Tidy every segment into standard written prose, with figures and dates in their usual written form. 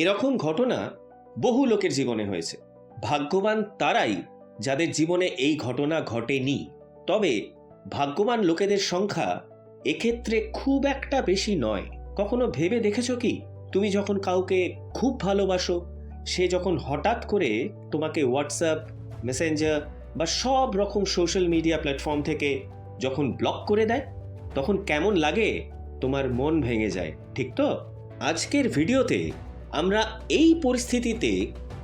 এরকম ঘটনা বহু লোকের জীবনে হয়েছে। ভাগ্যবান তারাই যাদের জীবনে এই ঘটনা ঘটেনি। তবে ভাগ্যবান লোকেদের সংখ্যা এক্ষেত্রে খুব একটা বেশি নয়। কখনো ভেবে দেখেছো কি, তুমি যখন কাউকে খুব ভালোবাসো, সে যখন হঠাৎ করে তোমাকে হোয়াটসঅ্যাপ, মেসেঞ্জার বা সব রকম সোশ্যাল মিডিয়া প্ল্যাটফর্ম থেকে যখন ব্লক করে দেয়, তখন কেমন লাগে? তোমার মন ভেঙে যায়, ঠিক তো? আজকের ভিডিওতে আমরা এই পরিস্থিতিতে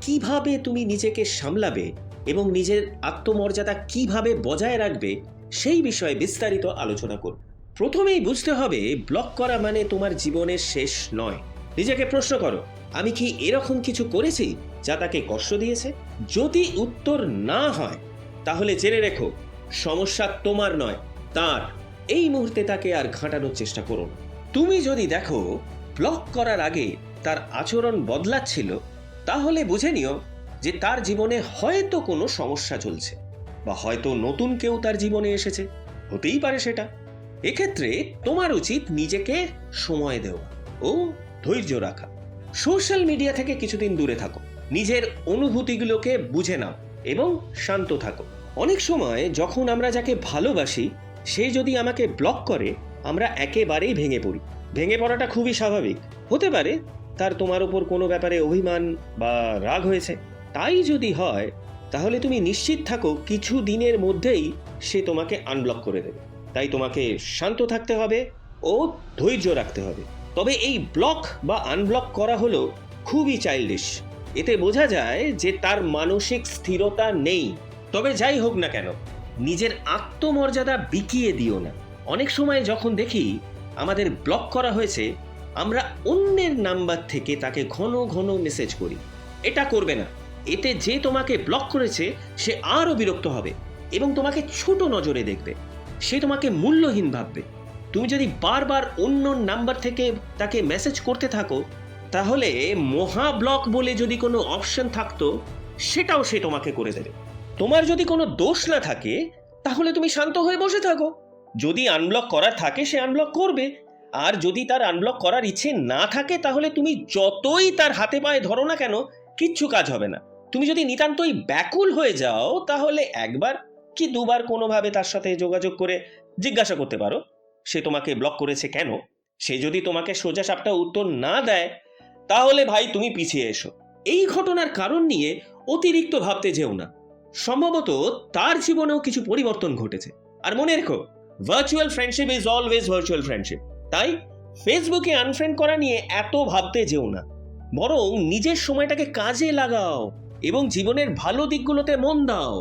কিভাবে তুমি নিজেকে সামলাবে এবং নিজের আত্মমর্যাদা কিভাবে বজায় রাখবে সেই বিষয়ে বিস্তারিত আলোচনা করব। প্রথমেই বুঝতে হবে, ব্লক করা মানে তোমার জীবনের শেষ নয়। নিজেকে প্রশ্ন করো, আমি কি এরকম কিছু করেছি যা তাকে কষ্ট দিয়েছে? যদি উত্তর না হয়, তাহলে জেনে রেখো সমস্যা তোমার নয়, তার। এই মুহূর্তে তাকে আর ঘাঁটানোর চেষ্টা করো না। তুমি যদি দেখো ব্লক করার আগে তার আচরণ বদলাচ্ছিল, তাহলে বুঝে নিও যে তার জীবনে হয়তো কোনো সমস্যা চলছে, বা হয়তো নতুন কেউ তার জীবনে এসেছে, হতেই পারে সেটা। এক্ষেত্রে তোমার উচিত নিজেকে সময় দেওয়া ও ধৈর্য রাখা। সোশ্যাল মিডিয়া থেকে কিছুদিন দূরে থাকো, নিজের অনুভূতিগুলোকে বুঝে নাও এবং শান্ত থাকো। অনেক সময় যখন আমরা যাকে ভালোবাসি সে যদি আমাকে ব্লক করে, আমরা একেবারেই ভেঙে পড়ি। ভেঙে পড়াটা খুবই স্বাভাবিক। হতে পারে তার তোমার উপর কোনো ব্যাপারে অভিমান বা রাগ হয়েছে। তাই যদি হয়, তাহলে তুমি নিশ্চিত থাকো কিছু দিনের মধ্যেই সে তোমাকে আনব্লক করে দেবে। তাই তোমাকে শান্ত থাকতে হবে ও ধৈর্য রাখতে হবে। তবে এই ব্লক বা আনব্লক করা হলো খুবই চাইল্ডিশ। এতে বোঝা যায় যে তার মানসিক স্থিরতা নেই। তবে যাই হোক না কেন, নিজের আত্মমর্যাদা বিকিয়ে দিও না। অনেক সময় যখন দেখি আমাদের ব্লক করা হয়েছে, আমরা অন্যের নাম্বার থেকে তাকে ঘন ঘন মেসেজ করি। এটা করবে না। এতে যে তোমাকে ব্লক করেছে সে আরও বিরক্ত হবে এবং তোমাকে ছোট নজরে দেখবে। সে তোমাকে মূল্যহীন ভাববে। তুমি যদি বারবার অন্য নাম্বার থেকে তাকে মেসেজ করতে থাকো, তাহলে মহা ব্লক বলে যদি কোনো অপশন থাকতো, সেটাও সে তোমাকে করে দেবে। তোমার যদি কোনো দোষ না থাকে, তাহলে তুমি শান্ত হয়ে বসে থাকো। যদি আনব্লক করার থাকে সে আনব্লক করবে, আর যদি তার আনব্লক করার ইচ্ছে না থাকে, তাহলে তুমি যতই তার হাতে পায়ে ধরো না কেন, কিচ্ছু কাজ হবে না। তুমি যদি নিতান্তই ব্যাকুল হয়ে যাও, তাহলে একবার কি দুবার কোনোভাবে তার সাথে যোগাযোগ করে জিজ্ঞাসা করতে পারো সে তোমাকে ব্লক করেছে কেন। সে যদি তোমাকে সোজা সাপটা উত্তর না দেয়, তাহলে ভাই তুমি পিছিয়ে এসো। এই ঘটনার কারণ নিয়ে অতিরিক্ত ভাবতে যেও না। সম্ভবত তার জীবনেও কিছু পরিবর্তন ঘটেছে। আর মনে রেখো, virtual friendship is always virtual friendship. তাই ফেসবুকে আনফ্রেন্ড করা নিয়ে এত ভাবতে যেও না, বরং নিজের সময়টাকে কাজে লাগাও এবং জীবনের ভালো দিকগুলোতে মন দাও।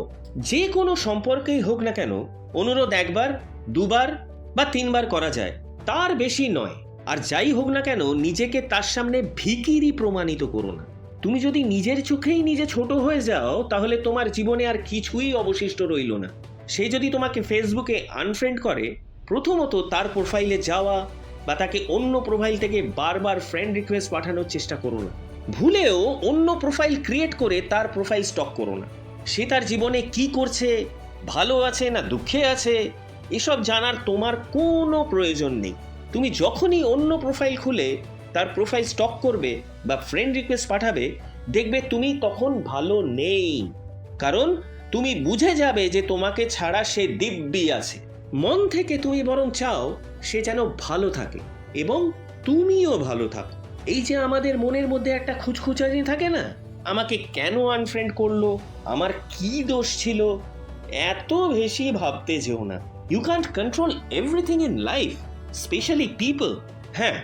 যে কোনো সম্পর্কেই হোক না কেন, অনুরোধ একবার, দুবার বা তিনবার করা যায়, তার বেশি নয়। আর যাই হোক না কেন, নিজেকে তার সামনে ভিখিরি প্রমাণিত করো না। তুমি যদি নিজের চোখেই নিজে ছোট হয়ে যাও, তাহলে তোমার জীবনে আর কিছুই অবশিষ্ট রইল না। সে যদি তোমাকে ফেসবুকে আনফ্রেন্ড করে, প্রথমত তার প্রোফাইলে যাওয়া বা তাকে অন্য প্রোফাইল থেকে বারবার ফ্রেন্ড রিকোয়েস্ট পাঠানোর চেষ্টা করো না। ভুলেও অন্য প্রোফাইল ক্রিয়েট করে তার প্রোফাইল স্টক করো না। সে তার জীবনে কি করছে, ভালো আছে না দুঃখে আছে, এসব জানার তোমার কোনো প্রয়োজন নেই। তুমি যখনই অন্য প্রোফাইল খুলে তার প্রোফাইল স্টক করবে বা ফ্রেন্ড রিকোয়েস্ট পাঠাবে, দেখবে তুমি তখন ভালো নেই। কারণ তুমি বুঝে যাবে যে তোমাকে ছাড়া সে দিব্যি আছে। মন থেকে তুমি বরং চাও সে যেন ভালো থাকে এবং তুমিও ভালো থাকো। এই যে আমাদের মনের মধ্যে একটা খুঁতখুঁচানি থাকে না, আমাকে কেন আনফ্রেন্ড করলো, আমার কি দোষ ছিল, এত বেশি ভাবতে যেও না। You can't control everything in life, specially people. হ্যাঁ,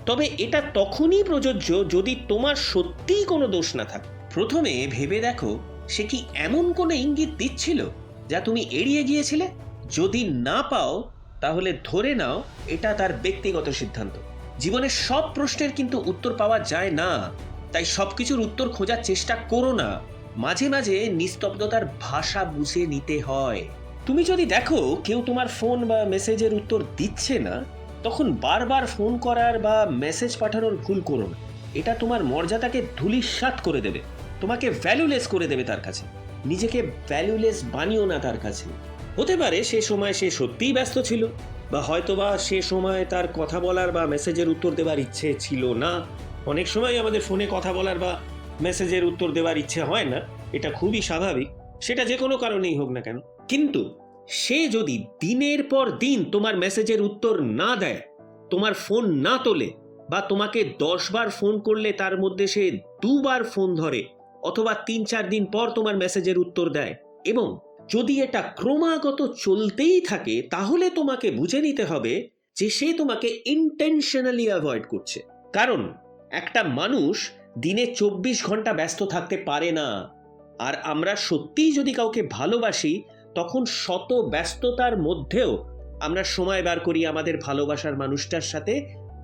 তবে এটা তখনই প্রযোজ্য যদি তোমার সত্যিই কোনো দোষ না থাকে। প্রথমে ভেবে দেখো সে কি এমন কোনো ইঙ্গিত দিচ্ছিল যা তুমি এড়িয়ে গিয়েছিলে। যদি না পাও, তাহলে ধরে নাও এটা তার ব্যক্তিগত সিদ্ধান্ত। জীবনের সব প্রশ্নের কিন্তু উত্তর পাওয়া যায় না, তাই সবকিছুর উত্তর খোঁজার চেষ্টা করো না। মাঝে মাঝে নিস্তব্ধতার ভাষা বুঝে নিতে হয়। তুমি যদি দেখো কেউ তোমার ফোন বা মেসেজের উত্তর দিচ্ছে না, তখন বারবার ফোন করার বা মেসেজ পাঠানোর ভুল করো না। এটা তোমার মর্যাদাকে ধূলিসাৎ করে দেবে, তোমাকে ভ্যালুলেস করে দেবে তার কাছে। নিজেকে ভ্যালুলেস বানিও না তার কাছে। হতে পারে সে সময় সে সত্যিই ব্যস্ত ছিল, বা হয়তোবা সে সময় তার কথা বলার বা মেসেজের উত্তর দেওয়ার ইচ্ছে ছিল না। অনেক সময় আমাদের ফোনে কথা বলার বা মেসেজের উত্তর দেওয়ার ইচ্ছে হয় না, এটা খুবই স্বাভাবিক, সেটা যে কোনো কারণেই হোক না কেন। কিন্তু সে যদি দিনের পর দিন তোমার মেসেজের উত্তর না দেয়, তোমার ফোন না তোলে, বা তোমাকে 10 বার ফোন করলে তার মধ্যে সে 2 বার ফোন ধরে, অথবা 3-4 দিন পর তোমার মেসেজের উত্তর দেয়, এবং যদি এটা ক্রমাগত চলতেই থাকে, তাহলে তোমাকে বুঝে নিতে হবে যে সে তোমাকে ইন্টেনশনালি অ্যাভয়েড করছে। কারণ একটা মানুষ দিনে 24 ঘন্টা ব্যস্ত থাকতে পারে না। আর আমরা সত্যিই যদি কাউকে ভালোবাসি, তখন শত ব্যস্ততার মধ্যেও আমরা সময় বার করি আমাদের ভালোবাসার মানুষটার সাথে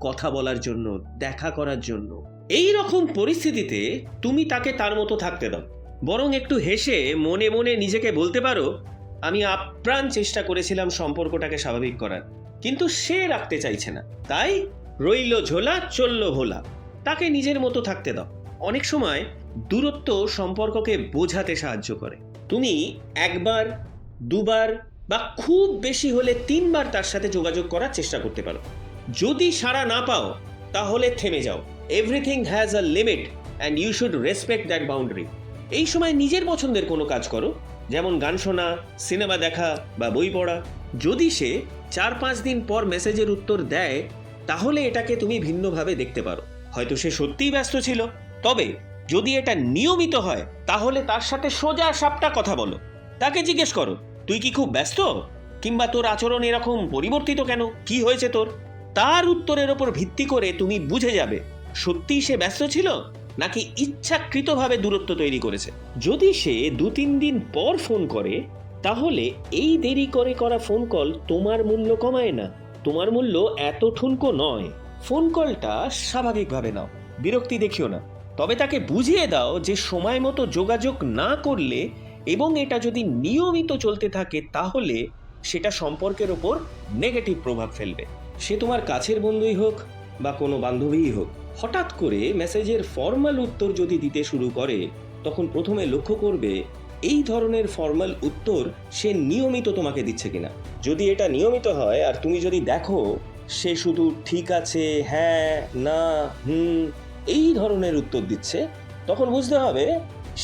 কথা বলার জন্য, দেখা করার জন্য। এই রকম পরিস্থিতিতে তুমি তাকে তার মতো থাকতে দাও, বরং একটু হেসে মনে মনে নিজেকে বলতে পারো, আমি আপ্রাণ চেষ্টা করেছিলাম সম্পর্কটাকে স্বাভাবিক করার, কিন্তু সে রাখতে চাইছে না, তাই রইল ঝোলা চলল ভোলা। তাকে নিজের মতো থাকতে দাও। অনেক সময় দূরত্ব সম্পর্ককে বোঝাতে সাহায্য করে। তুমি 1 বার 2 বার বা খুব বেশি হলে 3 বার তার সাথে যোগাযোগ করার চেষ্টা করতে পারো। যদি সাড়া না পাও, তাহলে থেমে যাও। Everything has a limit and you should respect that boundary. এই সময় নিজের পছন্দের কোনো কাজ করো, যেমন গান শোনা, সিনেমা দেখা বা বই পড়া। যদি সে 4-5 দিন পর মেসেজের উত্তর দেয়, তাহলে এটাকে তুমি ভিন্নভাবে দেখতে পারো। হয়তো সে সত্যিই ব্যস্ত ছিল। তবে যদি এটা নিয়মিত হয়, তাহলে তার সাথে সোজা সাপটা কথা বলো। তাকে জিজ্ঞেস করো, তুই কি খুব ব্যস্ত, কিংবা তোর আচরণ এরকম পরিবর্তিত কেন, কি হয়েছে তোর? তার উত্তরের ওপর ভিত্তি করে তুমি বুঝে যাবে সত্যিই সে ব্যস্ত ছিল, নাকি ইচ্ছাকৃতভাবে দূরত্ব তৈরি করেছে। যদি সে 2-3 দিন পর ফোন করে, তাহলে এই দেরি করে করা ফোন কল তোমার মূল্য কমায় না, তোমার মূল্য এত ঠুনকো নয়। ফোন কলটা স্বাভাবিকভাবে নাও, বিরক্তি দেখিও না। তবে তাকে বুঝিয়ে দাও যে সময় মতো যোগাযোগ না করলে এবং এটা যদি নিয়মিত চলতে থাকে, তাহলে সেটা সম্পর্কের ওপর নেগেটিভ প্রভাব ফেলবে। সে তোমার কাছের বন্ধুই হোক বা কোনো বান্ধবীই হোক, হঠাৎ করে মেসেজের ফর্মাল উত্তর যদি দিতে শুরু করে, তখন প্রথমে লক্ষ্য করবে এই ধরনের ফর্মাল উত্তর সে নিয়মিত তোমাকে দিচ্ছে কিনা। যদি এটা নিয়মিত হয় আর তুমি যদি দেখো সে শুধু ঠিক আছে, হ্যাঁ, না, এই ধরনের উত্তর দিচ্ছে, তখন বুঝতে হবে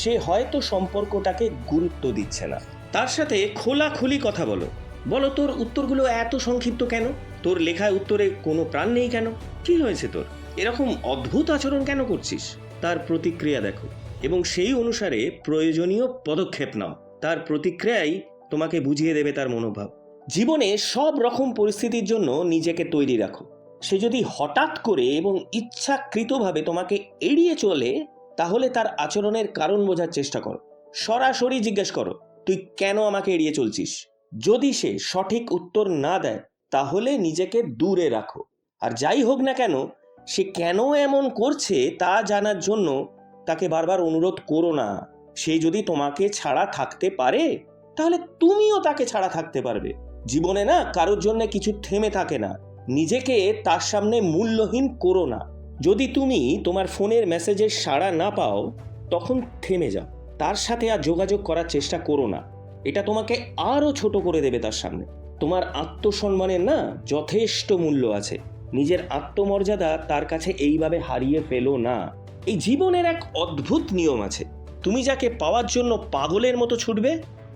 সে হয়তো সম্পর্কটাকে গুরুত্ব দিচ্ছে না। তার সাথে খোলাখুলি কথা বলো। বলো, তোর উত্তরগুলো এত সংক্ষিপ্ত কেন? তোর লেখায় উত্তরে কোনো প্রাণ নেই কেন? কি হয়েছে তোর? এরকম অদ্ভুত আচরণ কেন করছিস? তার প্রতিক্রিয়া দেখো এবং সেই অনুসারে প্রয়োজনীয় পদক্ষেপ নাও। তার প্রতিক্রিয়াই তোমাকে বুঝিয়ে দেবে তার মনোভাব। জীবনে সব রকম পরিস্থিতির জন্য নিজেকে তৈরি রাখো। সে যদি হঠাৎ করে এবং ইচ্ছাকৃতভাবে তোমাকে এড়িয়ে চলে, তাহলে তার আচরণের কারণ বোঝার চেষ্টা করো। সরাসরি জিজ্ঞেস করো, তুই কেন আমাকে এড়িয়ে চলছিস? যদি সে সঠিক উত্তর না দেয়, তাহলে নিজেকে দূরে রাখো। আর যাই হোক না কেন, সে কেন এমন করছে তা জানার জন্য তাকে বারবার অনুরোধ করো না। সে যদি তোমাকে ছাড়া থাকতে পারে, তাহলে তুমিও তাকে ছাড়া থাকতে পারবে। জীবনে না কারোর জন্য কিছু থেমে থাকে না। নিজেকে তার সামনে মূল্যহীন করো না। যদি তুমি তোমার ফোনের মেসেজের সাড়া না পাও, তখন থেমে যাও। তার সাথে আর যোগাযোগ করার চেষ্টা করো না। এটা তোমাকে আরও ছোট করে দেবে তার সামনে। তোমার আত্মসম্মানের না যথেষ্ট মূল্য আছে। নিজের আত্মমর্যাদা তার কাছে এইভাবে হারিয়ে ফেলো না। এই জীবনের এক অদ্ভুত নিয়ম আছে। তুমি যাকে পাওয়ার জন্য পাগলের মতো ছুটবে,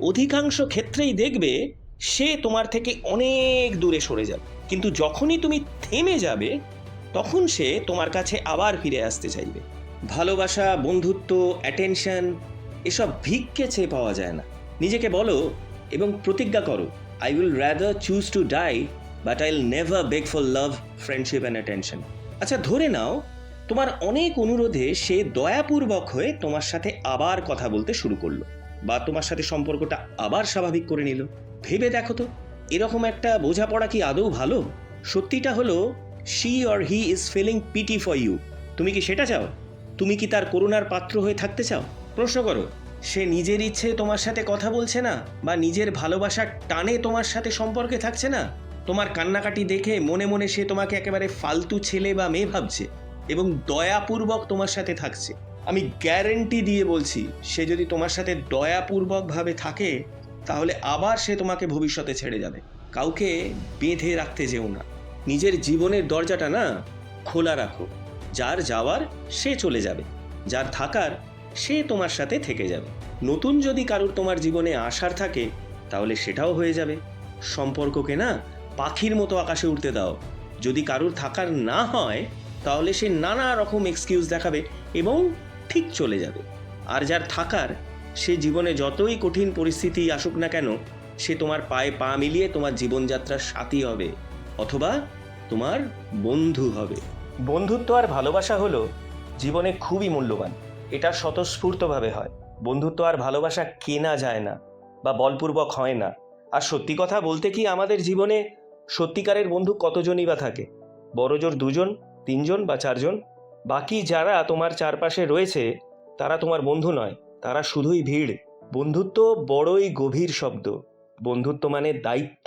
অধিকাংশ ক্ষেত্রেই দেখবে সে তোমার থেকে অনেক দূরে সরে যাবে। কিন্তু যখনই তুমি থেমে যাবে, তখন সে তোমার কাছে আবার ফিরে আসতে চাইবে। ভালোবাসা, বন্ধুত্ব, অ্যাটেনশন এসব ভিক্ষে চেয়ে পাওয়া যায় না। নিজেকে বলো এবং প্রতিজ্ঞা করো, I will rather choose to die, but I will never beg for love, friendship and attention. আচ্ছা, ধরে নাও তোমার অনেক অনুরোধে সে দয়াপূর্বক হয়ে তোমার সাথে আবার কথা বলতে শুরু করলো, বা তোমার সাথে সম্পর্কটা আবার স্বাভাবিক করে নিল। ভেবে দেখো তো, এরকম একটা বোঝাপড়া কি আদৌ ভালো? সত্যিটা হলো, she or he is feeling pity for you. তুমি কি সেটা চাও? তুমি কি তার করুণার পাত্র হয়ে থাকতে চাও? প্রশ্ন করো, সে নিজের ইচ্ছে তোমার সাথে কথা বলছে না, বা নিজের ভালোবাসার টানে তোমার সাথে সম্পর্কে থাকছে না? তোমার কান্নাকাটি দেখে মনে মনে সে তোমাকে একেবারে ফালতু ছেলে বা মেয়ে ভাবছে এবং দয়াপূর্বক তোমার সাথে থাকছে। আমি গ্যারেন্টি দিয়ে বলছি, সে যদি তোমার সাথে দয়াপূর্বকভাবে থাকে, তাহলে আবার সে তোমাকে ভবিষ্যতে ছেড়ে যাবে। কাউকে বেঁধে রাখতে যেও না। নিজের জীবনের দরজাটা না খোলা রাখো। যার যাওয়ার সে চলে যাবে, যার থাকার সে তোমার সাথে থেকে যাবে। নতুন যদি কারুর তোমার জীবনে আসার থাকে তাহলে সেটাও হয়ে যাবে। সম্পর্ককে না পাখির মতো আকাশে উঠতে দাও। যদি কারুর থাকার না হয় তাহলে সে নানা রকম এক্সকিউজ দেখাবে এবং ঠিক চলে যাবে। আর যার থাকার সে জীবনে যতই কঠিন পরিস্থিতি আসুক না কেন সে তোমার পায়ে পা মিলিয়ে তোমার জীবনযাত্রার সাথী হবে অথবা তোমার বন্ধু হবে। বন্ধুত্ব আর ভালোবাসা হলো জীবনে খুবই মূল্যবান। এটা স্বতঃস্ফূর্তভাবে হয়। বন্ধুত্ব আর ভালোবাসা কেনা যায় না বা বলপূর্বক হয় না। আর সত্যি কথা বলতে কি, আমাদের জীবনে সত্যিকারের বন্ধু কতজনই বা থাকে? বড়জোর 2জন, 3জন বা 4জন। বাকি যারা তোমার চারপাশে রয়েছে তারা তোমার বন্ধু নয়, তারা শুধুই ভিড়। বন্ধুত্ব বড়ই গভীর শব্দ। বন্ধুত্ব মানে দায়িত্ব।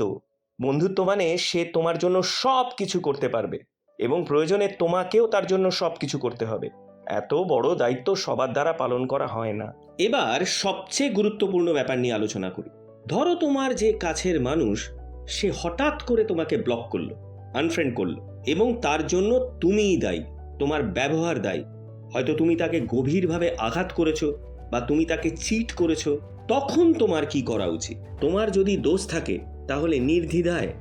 বন্ধুত্ব মানে সে তোমার জন্য সব কিছু করতে পারবে এবং প্রয়োজনে তোমাকেও তার জন্য সব কিছু করতে হবে। এত বড় দায়িত্ব সবার দ্বারা পালন করা হয় না। এবার সবচেয়ে গুরুত্বপূর্ণ ব্যাপার নিয়ে আলোচনা করি। ধরো তোমার যে কাছের মানুষ সে হঠাৎ করে তোমাকে ব্লক করলো, আনফ্রেন্ড করলো এবং তার জন্য তুমিই দায়ী, তোমার ব্যবহার দায়ী। হয়তো তুমি তাকে গভীরভাবে আঘাত করেছো বা তুমি তাকে চিট করেছো। তখন তোমার কি করা উচিত? তোমার যদি দোষ থাকে তাহলে নির্দ্বিধায়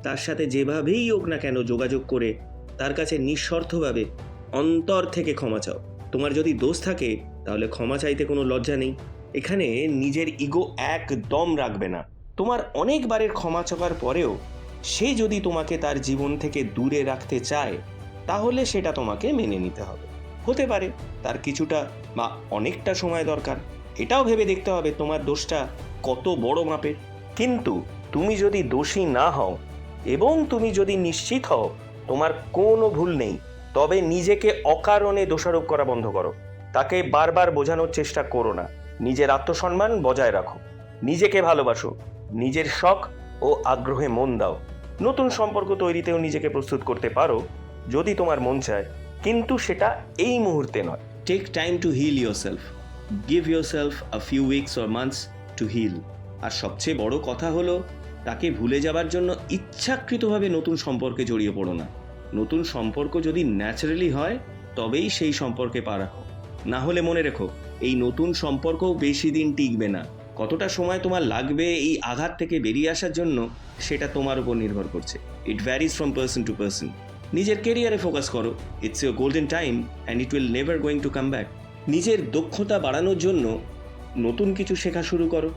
তার সাথে যেভাবেই হোক না কেন যোগাযোগ করে তার কাছে নিঃস্বার্থভাবে অন্তর থেকে ক্ষমা চাও। তোমার যদি দোষ থাকে তাহলে ক্ষমা চাইতে কোনো লজ্জা নেই। এখানে নিজের ইগো একদম রাখবে না। তোমার অনেকবারের ক্ষমা চাওয়ার পরেও সে যদি তোমাকে তার জীবন থেকে দূরে রাখতে চায় তাহলে সেটা তোমাকে মেনে নিতে হবে। হতে পারে তার কিছুটা বা অনেকটা সময় দরকার। এটাও ভেবে দেখতে হবে তোমার দোষটা কত বড় মাপের। কিন্তু তুমি যদি দোষী না হও এবং তুমি যদি নিশ্চিত হও তোমার কোনো ভুল নেই, তবে নিজেকে অকারণে দোষারোপ করা বন্ধ করো। তাকে বারবার বোঝানোর চেষ্টা করো না। নিজের আত্মসম্মান বজায় রাখো, নিজেকে ভালোবাসো, নিজের শখ ও আগ্রহে মন দাও। নতুন সম্পর্ক তৈরিতেও নিজেকে প্রস্তুত করতে পারো যদি তোমার মন চায়, কিন্তু সেটা এই মুহূর্তে নয়। Take time to heal yourself. Give yourself a few weeks or months to heal. আর সবচেয়ে বড় কথা হলো তাকে ভুলে যাবার জন্য ইচ্ছাকৃতভাবে নতুন সম্পর্কে জড়িয়ে পড়ো না। নতুন সম্পর্ক যদি ন্যাচারালি হয় তবেই সেই সম্পর্কে পা রাখো। না হলে মনে রেখো এই নতুন সম্পর্কও বেশি দিন টিকবে না। কতটা সময় তোমার লাগবে এই আঘাত থেকে বেরিয়ে আসার জন্য সেটা তোমার উপর নির্ভর করছে। It varies from person to person. নিজের কেরিয়ারে ফোকাস করো। It's your golden time and it will never going to come back. নিজের দক্ষতা বাড়ানোর জন্য নতুন কিছু শেখা শুরু করো,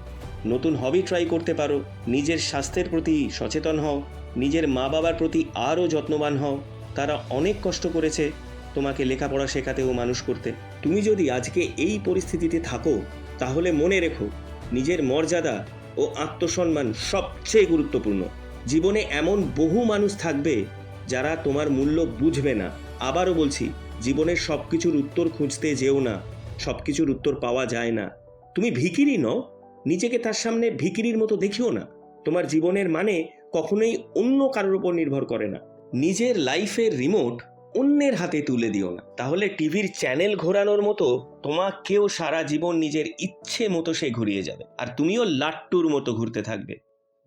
নতুন হবি ট্রাই করতে পারো। নিজের স্বাস্থ্যের প্রতি সচেতন হও, নিজের মা বাবার প্রতি আরও যত্নবান হও। তারা অনেক কষ্ট করেছে তোমাকে লেখাপড়া শেখাতে ও মানুষ করতে। তুমি যদি আজকে এই পরিস্থিতিতে থাকো তাহলে মনে রেখো নিজের মর্যাদা ও আত্মসম্মান সবচেয়ে গুরুত্বপূর্ণ। জীবনে এমন বহু মানুষ থাকবে যারা তোমার মূল্য বুঝবে না। আবারও বলছি, জীবনের সব কিছুর উত্তর খুঁজতে যেও না, সব কিছুর উত্তর পাওয়া যায় না। তুমি ভিখিরি নও, নিজেকে তার সামনে ভিখিরির মতো দেখিও না। তোমার জীবনের মানে কখনোই অন্য কারোর উপর নির্ভর করে না। নিজের লাইফের রিমোট অন্যের হাতে তুলে দিও না, তাহলে টিভির চ্যানেল ঘোরানোর মতো তোমাকেও সারা জীবন নিজের ইচ্ছে মতো সে ঘুরিয়ে যাবে আর তুমিও লাট্টুর মতো ঘুরতে থাকবে।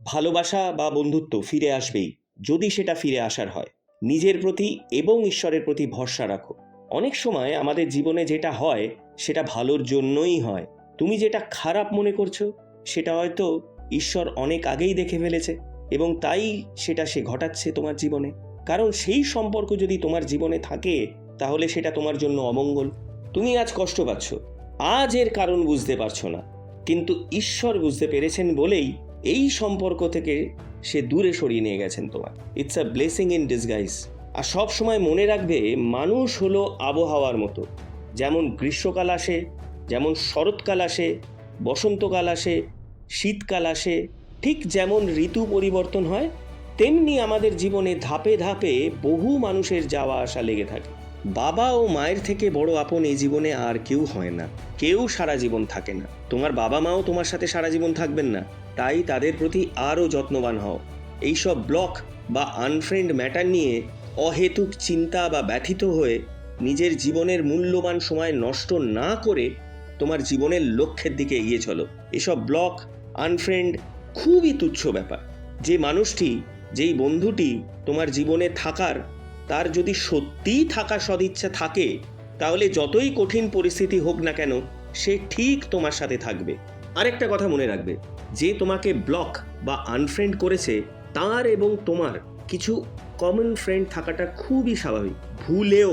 ভালোবাসা বা বন্ধুত্ব ফিরে আসবেই, যদি সেটা ফিরে আসার হয়। নিজের প্রতি এবং ঈশ্বরের প্রতি ভরসা রাখো। অনেক সময় আমাদের জীবনে যেটা হয় সেটা ভালোর জন্যই হয়। তুমি যেটা খারাপ মনে করছো সেটা হয়তো ঈশ্বর অনেক আগেই দেখে ফেলেছে এবং তাই সেটা সে ঘটাচ্ছে তোমার জীবনে। কারণ সেই সম্পর্ক যদি তোমার জীবনে থাকে তাহলে সেটা তোমার জন্য অমঙ্গল। তুমি আজ কষ্ট পাচ্ছ, আজ এর কারণ বুঝতে পারছো না, কিন্তু ঈশ্বর বুঝতে পেরেছেন বলেই এই সম্পর্ক থেকে সে দূরে সরিয়ে নিয়ে গেছেন তোমার। It's a blessing in disguise. আর সব সময় মনে রাখবে, মানুষ হলো আবহাওয়ার মতো। যেমন গ্রীষ্মকাল আসে, যেমন শরৎকাল আসে, বসন্তকাল আসে, শীতকাল আসে, ঠিক যেমন ঋতু পরিবর্তন হয় তেমনি আমাদের জীবনে ধাপে ধাপে বহু মানুষের যাওয়া আসা লেগে থাকে। বাবা ও মায়ের থেকে বড় আপন এই জীবনে আর কেউ হয় না। কেউ সারা জীবন থাকে না। তোমার বাবা মাও তোমার সাথে সারা জীবন থাকবেন না, তাই তাদের প্রতি আরও যত্নবান হও। এইসব ব্লক বা আনফ্রেন্ড ম্যাটার নিয়ে অহেতুক চিন্তা বা ব্যথিত হয়ে নিজের জীবনের মূল্যবান সময় নষ্ট না করে তোমার জীবনের লক্ষ্যের দিকে এগিয়ে চলো। এসব ব্লক আনফ্রেন্ড খুবই তুচ্ছ ব্যাপার। যে মানুষটি, যেই বন্ধুটি তোমার জীবনে থাকার তার যদি সত্যিই থাকার সদিচ্ছা থাকে, তাহলে যতই কঠিন পরিস্থিতি হোক না কেন সে ঠিক তোমার সাথে থাকবে। আরেকটা কথা মনে রাখবে, যে তোমাকে ব্লক বা আনফ্রেন্ড করেছে তার এবং তোমার কিছু কমন ফ্রেন্ড থাকাটা খুবই স্বাভাবিক। ভুলেও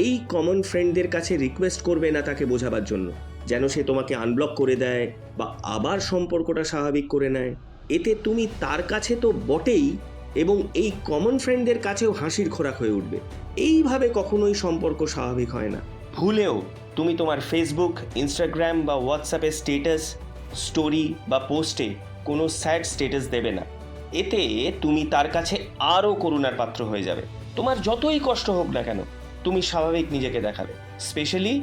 এই কমন ফ্রেন্ডদের কাছে রিকোয়েস্ট করবে না তাকে বোঝাবার জন্য যেন সে তোমাকে আনব্লক করে দেয় বা আবার সম্পর্কটা স্বাভাবিক করে নেয়। এতে তুমি তার কাছে তো বটেই, এবং এই কমন ফ্রেন্ডদের কাছেও হাসির খোরাক হয়ে উঠবে। এইভাবে কখনোই সম্পর্ক স্বাভাবিক হয় না। ভুলেও তুমি তোমার ফেসবুক, ইনস্টাগ্রাম বা হোয়াটসঅ্যাপে স্টেটাস, স্টোরি বা পোস্টে কোনো স্যাড স্টেটাস দেবে না। এতে তুমি তার কাছে আরও করুণার পাত্র হয়ে যাবে। তোমার যতই কষ্ট হোক না কেন তুমি স্বাভাবিক নিজেকে দেখাবে, স্পেশালি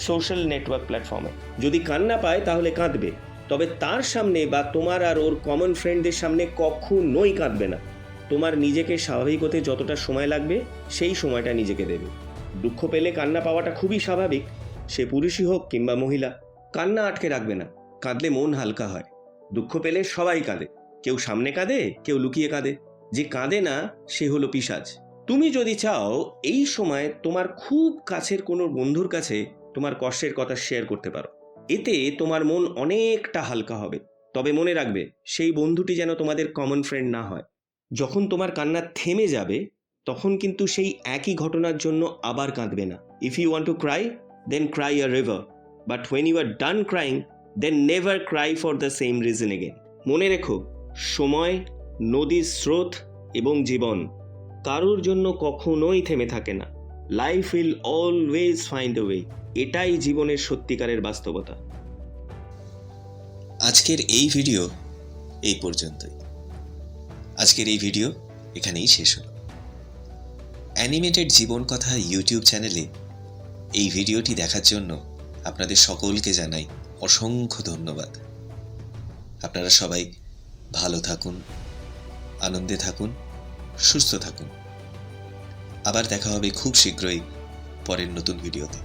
সোশ্যাল নেটওয়ার্ক প্ল্যাটফর্মে। যদি কান্না পায় তাহলে কাঁদবে, তবে তার সামনে বা তোমার আর ওর কমন ফ্রেন্ডদের সামনে কখনোই কাঁদবে না। তোমার নিজেকে স্বাভাবিক হতে যতটা সময় লাগবে সেই সময়টা নিজেকে দেবে। দুঃখ পেলে কান্না পাওয়াটা খুবই স্বাভাবিক, সে পুরুষই হোক কিংবা মহিলা। কান্না আটকে রাখবে না, কাঁদলে মন হালকা হয়। দুঃখ পেলে সবাই কাঁদে, কেউ সামনে কাঁদে, কেউ লুকিয়ে কাঁদে। যে কাঁদে না সে হলো পিশাচ। তুমি যদি চাও এই সময় তোমার খুব কাছের কোনো বন্ধুর কাছে তোমার কষ্টের কথা শেয়ার করতে পারো, এতে তোমার মন অনেকটা হালকা হবে। তবে মনে রাখবে, সেই বন্ধুটি যেন তোমাদের কমন ফ্রেন্ড না হয়। যখন তোমার কান্না থেমে যাবে তখন কিন্তু সেই একই ঘটনার জন্য আবার কাঁদবে না। If you want to cry, then cry a river, but when you are done crying, then never cry for the same reason again. মনে রেখো, সময়, নদীর স্রোত এবং জীবন কারোর জন্য কখনোই থেমে থাকে না। Life will always find a way. এটাই জীবনের সত্যিকারের বাস্তবতা। আজকের এই ভিডিও এই পর্যন্তই। আজকের এই ভিডিও এখানেই শেষ হলো। অ্যানিমেটেড জীবন কথা ইউটিউব চ্যানেলে এই ভিডিওটি দেখার জন্য আপনাদের সকলকে জানাই অসংখ্য ধন্যবাদ। আপনারা সবাই ভালো থাকুন, আনন্দে থাকুন, সুস্থ থাকুন। আবার দেখা হবে খুব শীঘ্রই পরের নতুন ভিডিওতে।